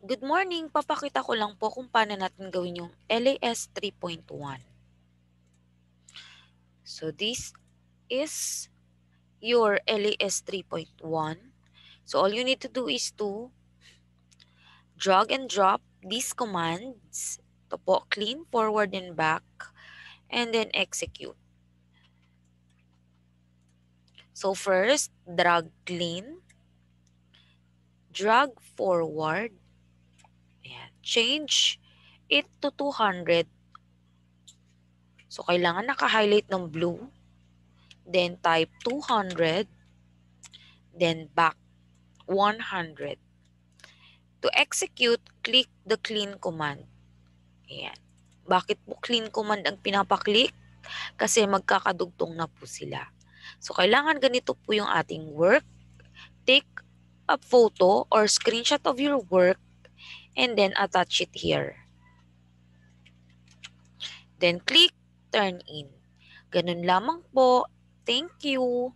Good morning! Papakita ko lang po kung paano natin gawin yung LAS 3.1. So this is your LAS 3.1. So all you need to do is to drag and drop these commands. Ito po, clean, forward and back, and then execute. So first, drag clean, drag forward, ayan, change it to 200. So kailangan naka-highlight ng blue, then type 200, then back 100. To execute, click the clean command. Ayan. Bakit po clean command ang pinapaklik? Kasi magkakadugtong na po sila. So kailangan ganito po yung ating work. Take a photo or screenshot of your work and then attach it here. Then click turn in. Ganun lamang po. Thank you.